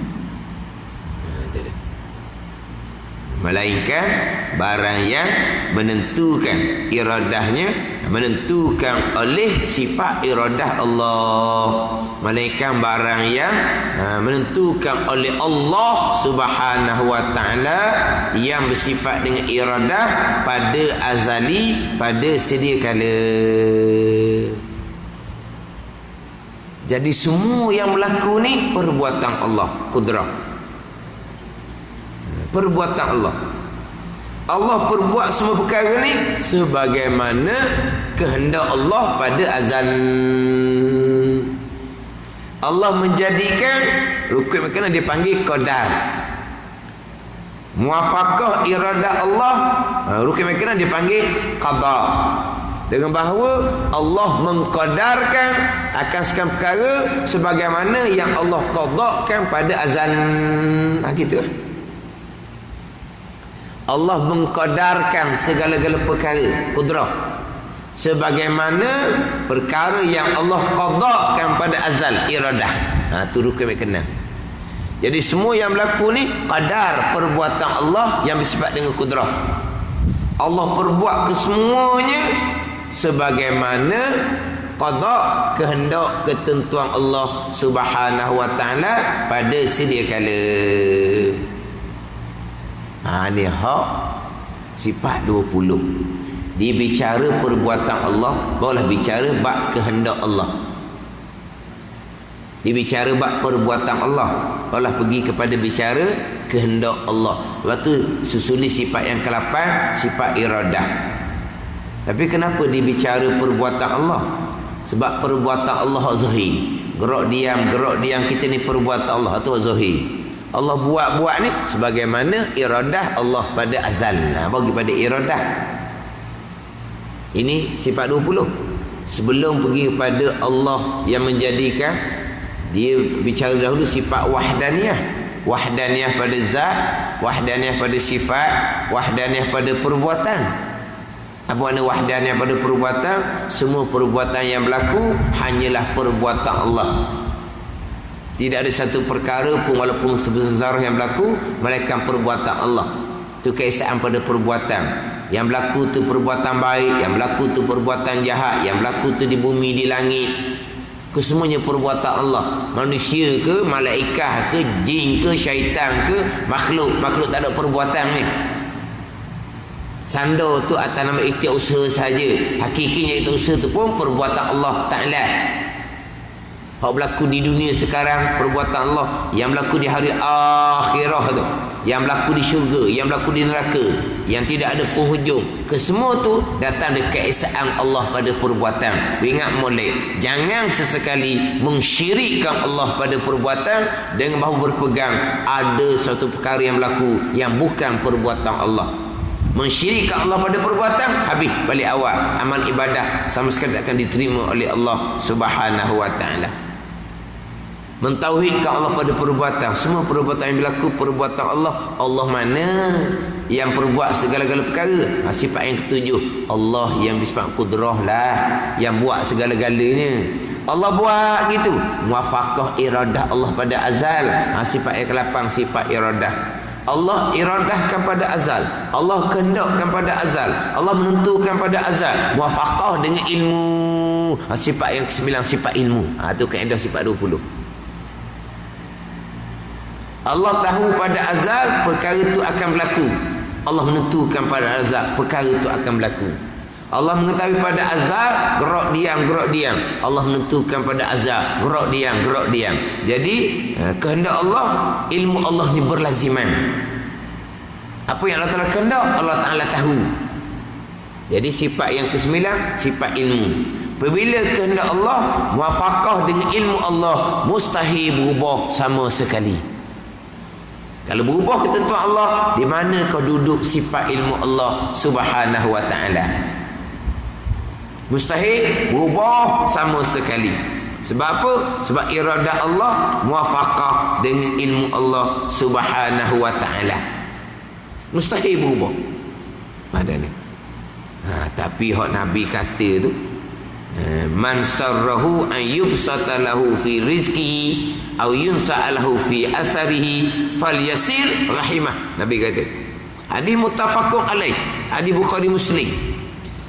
Melainkan barang yang menentukan iradahnya, menentukan oleh sifat iradah Allah. Melainkan barang yang menentukan oleh Allah Subhanahu wa taala yang bersifat dengan iradah pada azali, pada sedia kala. Jadi semua yang berlaku ni perbuatan Allah, kudrah. Perbuatan Allah. Allah perbuat semua perkara ni sebagaimana kehendak Allah pada azal. Allah menjadikan rukun makanan dia panggil qadar. Muwafaqah iradah Allah, rukun makanan dia panggil qada. Dengan bahawa Allah mengqadarkan akan segala perkara sebagaimana yang Allah qadakan pada azal. Gitu. Allah mengqadarkan segala-gala perkara, kudrah, sebagaimana perkara yang Allah qadakan pada azal, iradah. Tu rukun berkenaan. Jadi semua yang berlaku ni qadar perbuatan Allah yang bersifat dengan kudrah. Allah perbuat kesemuanya sebagaimana qada, kehendak, ketentuan Allah Subhanahu wa taala pada sedia kala. Ni hak sifat 20. Dibicara perbuatan Allah, barulah bicara bab kehendak Allah. Dibicara bab perbuatan Allah, barulah pergi kepada bicara kehendak Allah. Lepas tu susuli sifat yang ke-8, sifat iradah. Tapi kenapa dibicara perbuatan Allah? Sebab perbuatan Allah zahir. Gerak diam kita ni perbuatan Allah tu zahir. Allah buat ni sebagaimana iradah Allah pada azal. Bagi pada iradah. Ini sifat 20. Sebelum pergi kepada Allah yang menjadikan, dia bicara dahulu sifat wahdaniyah. Wahdaniyah pada zat, wahdaniyah pada sifat, wahdaniyah pada perbuatan. Apa makna wahdaniyah pada perbuatan? Semua perbuatan yang berlaku hanyalah perbuatan Allah. Tidak ada satu perkara pun walaupun sebesar yang berlaku melainkan perbuatan Allah. Itu keesaan pada perbuatan. Yang berlaku tu perbuatan baik, yang berlaku tu perbuatan jahat, yang berlaku tu di bumi, di langit. Kesemuanya perbuatan Allah. Manusia ke, malaikat ke, jin ke, syaitan ke, makhluk tak ada perbuatan ni. Sanda tu atas nama ikhtiar usaha saja. Hakikinya itu usaha tu pun perbuatan Allah Ta'ala. Apa berlaku di dunia sekarang perbuatan Allah, yang berlaku di hari akhirah tu, yang berlaku di syurga, yang berlaku di neraka, yang tidak ada penghujung. Kesemua tu datang dari keesaan Allah pada perbuatan. Ingat molek, jangan sesekali mensyirikkan Allah pada perbuatan dengan bahu berpegang ada suatu perkara yang berlaku yang bukan perbuatan Allah. Mensyirikkan Allah pada perbuatan, habis balik awal, amal ibadah sama sekali tak akan diterima oleh Allah Subhanahu wa taala. Mentauhidkan Allah pada perbuatan. Semua perbuatan yang berlaku perbuatan Allah. Allah mana yang perbuat segala-gala perkara? Sifat yang ketujuh, Allah yang bersifat kudrah lah, yang buat segala-galanya. Allah buat gitu. Muwafaqah iradah Allah pada azal. Sifat yang ke-8, sifat iradah. Allah iradahkan pada azal, Allah kehendakkan pada azal, Allah menentukan pada azal. Muwafaqah dengan ilmu. Sifat yang ke-9 sifat ilmu. Itu kaedah sifat 20. Allah tahu pada azal perkara itu akan berlaku. Allah menentukan pada azal perkara itu akan berlaku. Allah mengetahui pada azal gerak diam. Allah menentukan pada azal gerak diam. Jadi kehendak Allah, ilmu Allah ni berlaziman. Apa yang Allah Ta'ala kehendak, Allah Ta'ala tahu. Jadi sifat yang ke-9 sifat ilmu. Apabila kehendak Allah muwafaqah dengan ilmu Allah, mustahil berubah sama sekali. Kalau berubah ketentuan Allah, di mana kau duduk sifat ilmu Allah Subhanahu wa ta'ala? Mustahil berubah sama sekali. Sebab apa? Sebab iradah Allah muwafaqah dengan ilmu Allah Subhanahu wa ta'ala. Mustahil berubah. Padahal tapi hak Nabi kata tu, man sarrahu an yubsata lahu fi rizqihi aw yunsa'alahu fi asarihi falyasir rahimah. Nabi kata, hadis muttafaqun alaih, hadis Bukhari Muslim.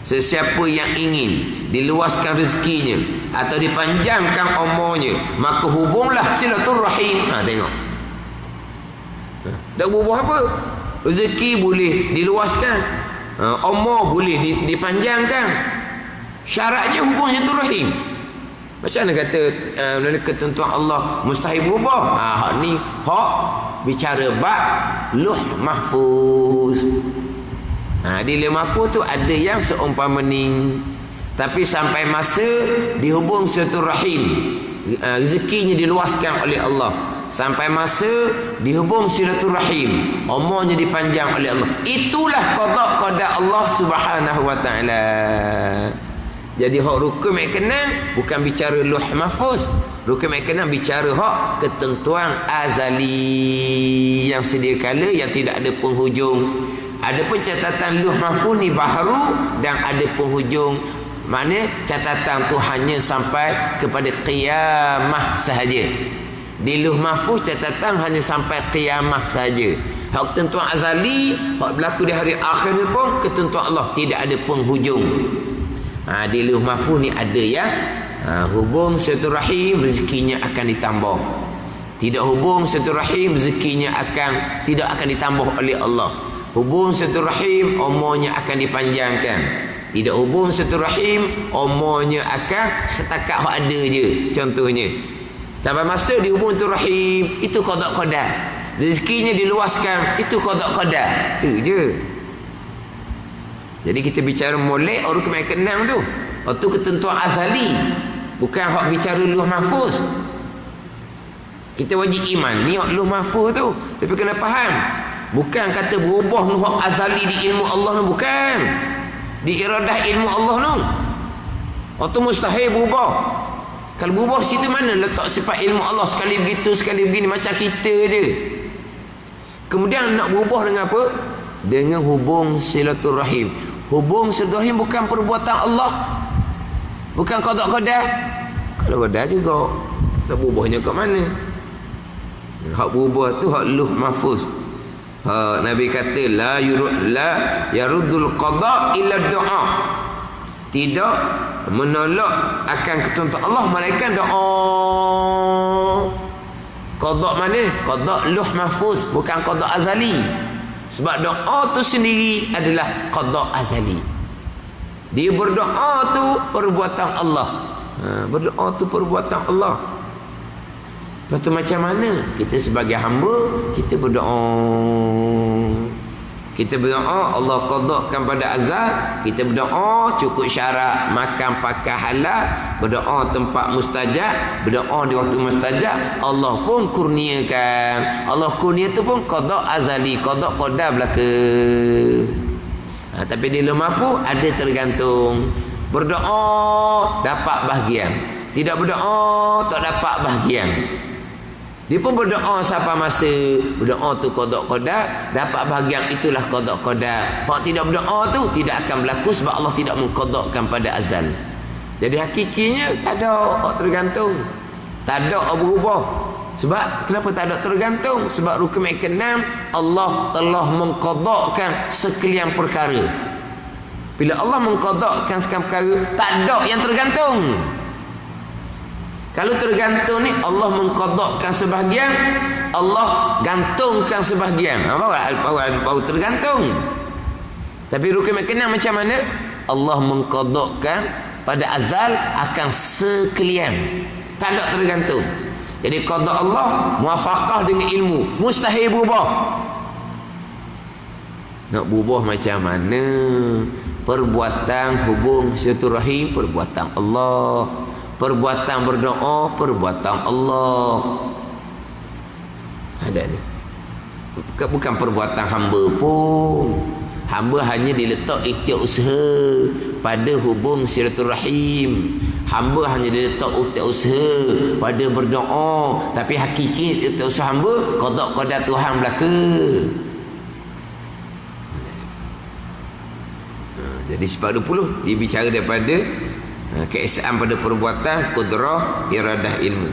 Sesiapa yang ingin diluaskan rezekinya atau dipanjangkan umurnya, maka hubunglah silaturrahim. Tengok. Tak berubah apa? Rezeki boleh diluaskan, umur boleh dipanjangkan. Syaratnya hubung silaturrahim. Macam mana kata ketentuan Allah mustahil berubah? Hak ni hak bicara bab Lauh Mahfuz. Di Lauh Mahfuz tu ada yang seumpama ni, tapi sampai masa dihubung silaturahim, rezekinya diluaskan oleh Allah, sampai masa dihubung silaturahim, umurnya dipanjang oleh Allah. Itulah qada Allah Subhanahu wa ta'ala. Jadi hak rukun yang kenang bukan bicara Lauh Mahfuz. Rukun yang kenang bicara hak ketentuan azali yang sedia kala, yang tidak ada penghujung. Adapun catatan Lauh Mahfuz ni baharu dan ada penghujung. Maknanya catatan tu hanya sampai kepada qiyamah sahaja. Di Lauh Mahfuz catatan hanya sampai qiyamah sahaja. Hak ketentuan azali, hak berlaku di hari akhir ni pun ketentuan Allah, tidak ada penghujung. Di Lauh Mahfuz ni ada yang hubung silaturahim, rezekinya akan ditambah. Tidak hubung silaturahim, rezekinya tidak akan ditambah oleh Allah. Hubung silaturahim, umurnya akan dipanjangkan. Tidak hubung silaturahim, umurnya akan setakat hak ada je. Contohnya, sampai masa dihubung silaturahim, itu qada. Rezekinya diluaskan, itu qada. Itu je. Jadi kita bicara molek orang kemai kenang tu. Itu ketentuan azali, bukan hak bicara Lauh Mahfuz. Kita wajib iman ni hak Lauh Mahfuz tu, tapi kena faham, bukan kata berubah hak azali di ilmu Allah tu, bukan. Di iradah ilmu Allah tu. Itu mustahil berubah. Kalau berubah situ mana letak sifat ilmu Allah, sekali begitu sekali begini, macam kita je. Kemudian nak berubah dengan apa? Dengan hubung silaturahim. Hubung silaturahim bukan perbuatan Allah, bukan qada. Kalau qada juga tak berubahnya kat mana? Hak berubah tu hak Lauh Mahfuz. Nabi kata la yaruddul qada illa doa. Tidak menolak akan ketentuan Allah melainkan doa. Qada mana? Qada Lauh Mahfuz, bukan qada azali. Sebab doa tu sendiri adalah qada azali. Dia berdoa tu perbuatan Allah. Berdoa tu perbuatan Allah. Lepas tu macam mana kita sebagai hamba, kita berdoa. Kita berdoa Allah qadakan pada azal, kita berdoa cukup syarat makan pakai halal, berdoa tempat mustajab, berdoa di waktu mustajab, Allah pun kurniakan. Allah kurnia tu pun qada azali, qada belaka. Tapi di Lauh Mahfuz ada tergantung. Berdoa dapat bahagian, tidak berdoa tak dapat bahagian. Dia pun berdoa siapa masa berdoa tu qada, dapat bahagian, itulah qada. Hak tidak berdoa tu tidak akan berlaku sebab Allah tidak mengqadakan pada azal. Jadi hakikinya tak ada hak tergantung. Tak ada hak berubah. Sebab kenapa tak ada tergantung? Sebab rukun yang keenam, Allah telah mengqadakkan sekalian perkara. Bila Allah mengqadakkan sekalian perkara, tak ada yang tergantung. Kalau tergantung ni, Allah mengqadakkan sebahagian, Allah gantungkan sebahagian. Baru tergantung. Tapi rukun yang keenam macam mana? Allah mengqadakkan pada azal akan sekalian. Tak ada tergantung. Jadi qada Allah muafaqah dengan ilmu, mustahil berubah. Nak berubah macam mana? Perbuatan hubung silaturahim perbuatan Allah, perbuatan berdoa perbuatan Allah. Ada ni. Bukan perbuatan hamba pun. Hamba hanya diletak ikhtiar usaha pada hubung silaturahim. Hamba hanya diletak usaha pada berdoa, tapi hakiki itu usaha hamba qada Tuhan belaka. Jadi sifat 20 dia bicara daripada keesaan pada perbuatan, qudrah, iradah, ilmu.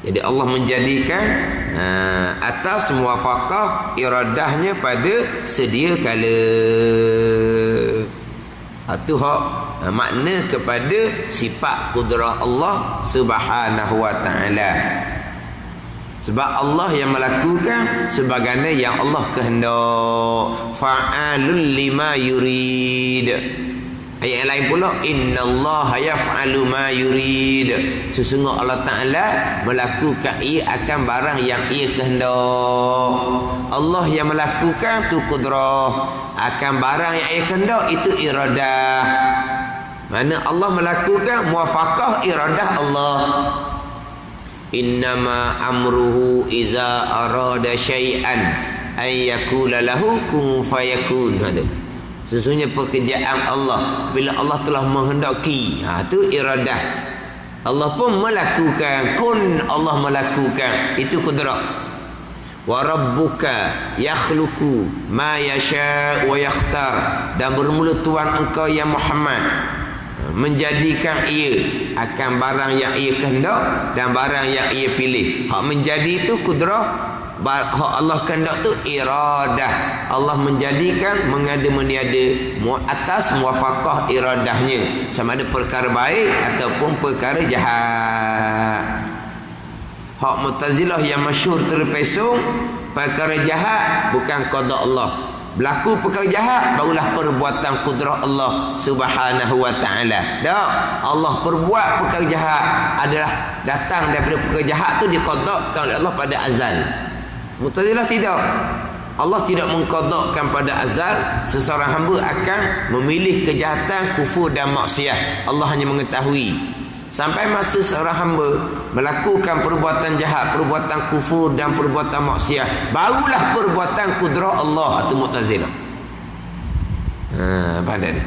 Jadi Allah menjadikan atas muwafaqah iradahnya pada sedia kala. Itu makna kepada sifat kudrah Allah Subhanahu wa taala. Sebab Allah yang melakukan sebagaimana yang Allah kehendak. Fa'alul lima yurid. Ayat yang lain pula, innallaha yaf'alu ma yurid. Sesungguhnya Allah Taala melakukan ia akan barang yang ia kehendak. Allah yang melakukan tu kudrah, akan barang yang ia kehendak itu iradah. Mana Allah melakukan muwafaqah iradah Allah. Innama amruhu idza arada syai'an ay yakula lahu kun fayakun. Sesungguhnya pekerjaan Allah bila Allah telah menghendaki, itu iradah. Allah pun melakukan, kun Allah melakukan, itu kudrah. Wa rabbuka yakhluqu ma yasha wa yakhtar. Dan bermula Tuhan engkau ya Muhammad menjadikan ia akan barang yang ia kehendak dan barang yang ia pilih. Hak menjadi itu kudrah, hak Allah kehendak tu iradah. Allah menjadikan mengada meniada atas muwafaqah iradahnya, sama ada perkara baik ataupun perkara jahat. Hak Mu'tazilah yang masyhur terpesong, perkara jahat bukan qada Allah. Berlaku perkara jahat barulah perbuatan kudrah Allah Subhanahu wa taala. Tak, Allah perbuat perkara jahat adalah datang daripada perkara jahat tu diqadakkan oleh Allah pada azal. Mu'tazilah tidak. Allah tidak mengqadakkan pada azal seseorang hamba akan memilih kejahatan, kufur dan maksiat. Allah hanya mengetahui. Sampai masa seorang hamba melakukan perbuatan jahat, perbuatan kufur dan perbuatan maksiat, barulah perbuatan kudrah Allah atau Mu'tazilah. Pandai ni.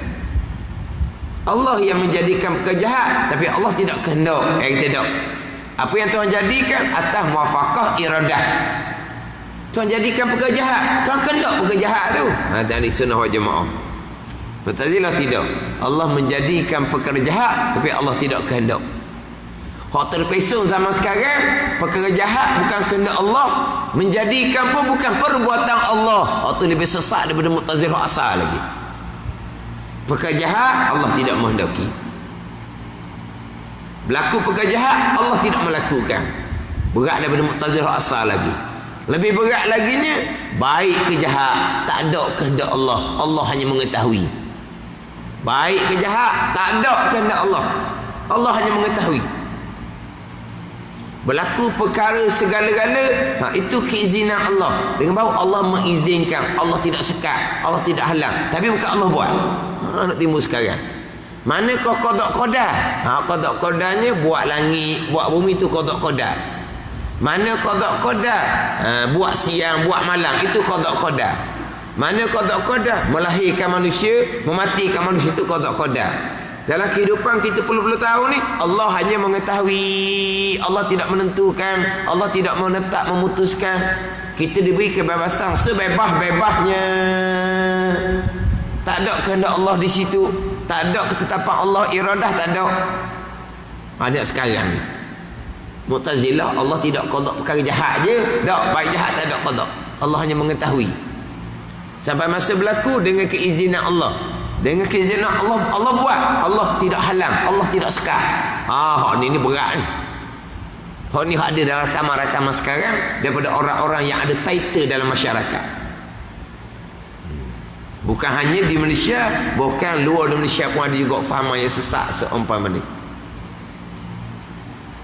Allah yang menjadikan perkara jahat, tapi Allah tidak kehendak. Tidak. Apa yang Tuhan jadikan atas muwafaqah iradah. Tuhan jadikan perkara jahat, Tuhan kehendak perkara jahat tu. Dari sunnah wal jamaah. Mu'tazilah tidak. Allah menjadikan perkara jahat, tapi Allah tidak kehendak. Hak terpesong zaman sekarang, perkara jahat bukan kehendak Allah, menjadikan pun bukan perbuatan Allah. Hak tu lebih sesat daripada Mu'tazilah asal lagi. Perkara jahat Allah tidak menghendaki. Berlaku perkara jahat Allah tidak melakukan. Berat daripada Mu'tazilah asal lagi. Lebih berat laginya, baik ke jahat tak ada kehendak Allah. Allah hanya mengetahui. Baik ke jahat tak ada kehendak Allah. Allah hanya mengetahui. Berlaku perkara segala-gala, itu keizinan Allah. Dengan bahawa Allah mengizinkan, Allah tidak sekat, Allah tidak halang, tapi bukan Allah buat. Nak timbul sekarang. Mana kau qada qadar? Qada qadarnya buat langit, buat bumi itu qada qadar. Mana qada qadar? Buat siang, buat malam, itu qada qadar. Mana qada qadar? Melahirkan manusia, mematikan manusia, itu qada qadar. Dalam kehidupan kita puluh-puluh tahun ni, Allah hanya mengetahui. Allah tidak menentukan, Allah tidak menetap, memutuskan. Kita diberi kebebasan sebebas-bebasnya. Tak ada kehendak Allah di situ, tak ada ketetapan Allah, iradah tak ada. Ada sekarang ni. Mu'tazilah Allah tidak qada perkara jahat je. Tak, baik jahat tak ada qada. Allah hanya mengetahui. Sampai masa berlaku dengan keizinan Allah. Dengan keizinan Allah, Allah buat. Allah tidak halang, Allah tidak sekar. Hak ni berat ni. Hak ni ada dalam rakaman-rakaman sekarang daripada orang-orang yang ada title dalam masyarakat. Bukan hanya di Malaysia, bukan luar di Malaysia pun ada juga fahaman yang sesat seumpama ni.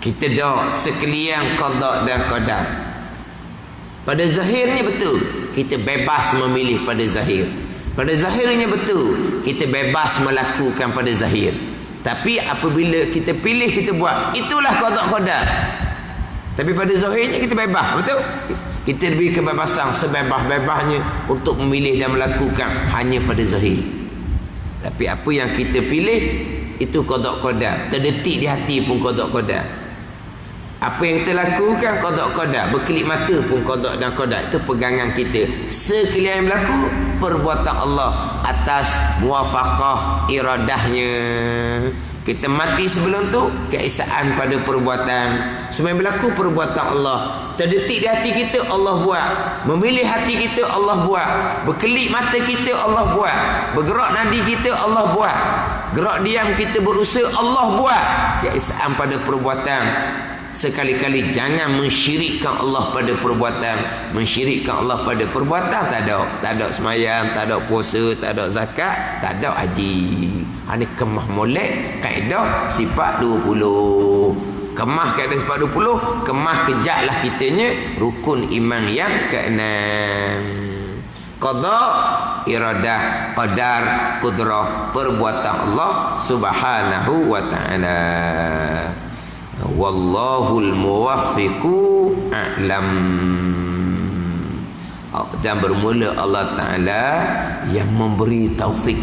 Kita dah sekalian qada dan qadar. Pada zahirnya betul, kita bebas memilih pada zahir. Pada zahirnya betul, kita bebas melakukan pada zahir. Tapi apabila kita pilih, kita buat, itulah qada qadar. Tapi pada zahirnya kita bebas, betul? Kita diberi kebebasan sebebas-bebasnya untuk memilih dan melakukan hanya pada zahir. Tapi apa yang kita pilih, itu qada qadar. Terdetik di hati pun qada qadar. Apa yang kita lakukan qada qadar, berkelip mata pun qada dan qadar. Itu pegangan kita. Sekalian yang berlaku perbuatan Allah atas muwafaqah iradahnya. Kita mati sebelum tu keesaan pada perbuatan. Semua yang berlaku perbuatan Allah. Terdetik di hati kita Allah buat. Memilih hati kita Allah buat. Berkelip mata kita Allah buat. Bergerak nadi kita Allah buat. Gerak diam kita berusaha Allah buat. Keesaan pada perbuatan. Sekali-kali jangan mensyirikkan Allah pada perbuatan. Mensyirikkan Allah pada perbuatan tak ada. Tak ada semayang, tak ada puasa, tak ada zakat, tak ada haji. Ini kemah molek kaedah sifat 20. Kemah kaedah sifat 20, kemah kejaklah kitanya rukun iman yang ke-6. Qada, iradah, qadar, qudrah, perbuatan Allah Subhanahu wa ta'ala. Wallahul muwaffiqu a'lam. Dan bermula Allah Ta'ala yang memberi taufik.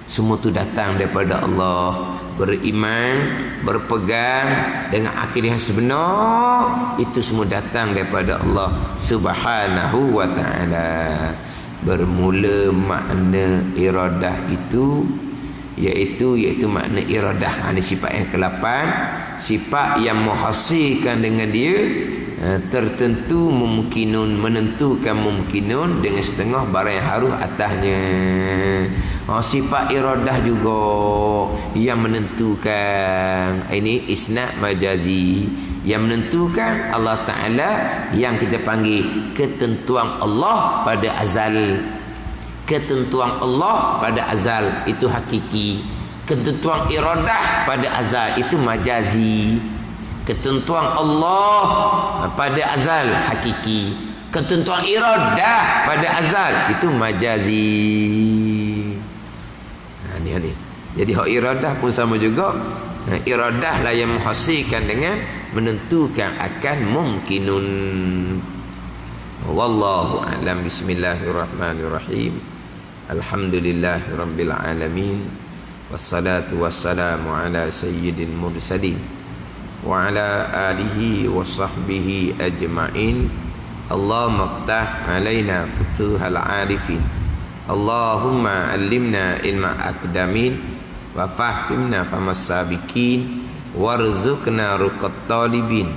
Semua tu datang daripada Allah. Beriman, berpegang dengan akidah yang sebenar, itu semua datang daripada Allah Subhanahu wa ta'ala. Bermula makna iradah itu iaitu makna iradah. Ini sifat yang ke-8, sifat yang menghasilkan dengan dia tertentu mumkinun, menentukan mumkinun dengan setengah barang yang harus atasnya. Sifat iradah juga yang menentukan. Ini isnad majazi, yang menentukan Allah Ta'ala, yang kita panggil ketentuan Allah pada azal. Ketentuan Allah pada azal itu hakiki. Ketentuan iradah pada azal itu majazi. Ketentuan Allah pada azal hakiki. Ketentuan iradah pada azal itu majazi. Ni. Jadi hak iradah pun sama juga. Iradah lah yang menghasilkan dengan menentukan akan mumkinun. Wallahu a'lam. Bismillahirrahmanirrahim. Alhamdulillahirabbil alamin. Wassalatu wassalamu ala sayyidil mursalin wa ala alihi wa sahbihi ajma'in. Allahumma ftah alaina futuhal arifin. Allahumma allimna ilma akdamin wa fahimna famas sabiqin warzuqna ruqat talibin.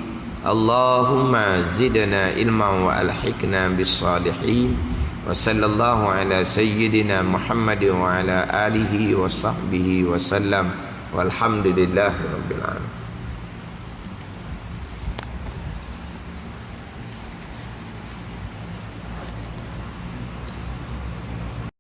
Allahumma zidna ilman wa alhiqna bis salihin. Wa sallallahu ala sayyidina Muhammad wa ala alihi wa sahbihi wa sallam. Walhamdulillahi rabbil alamin.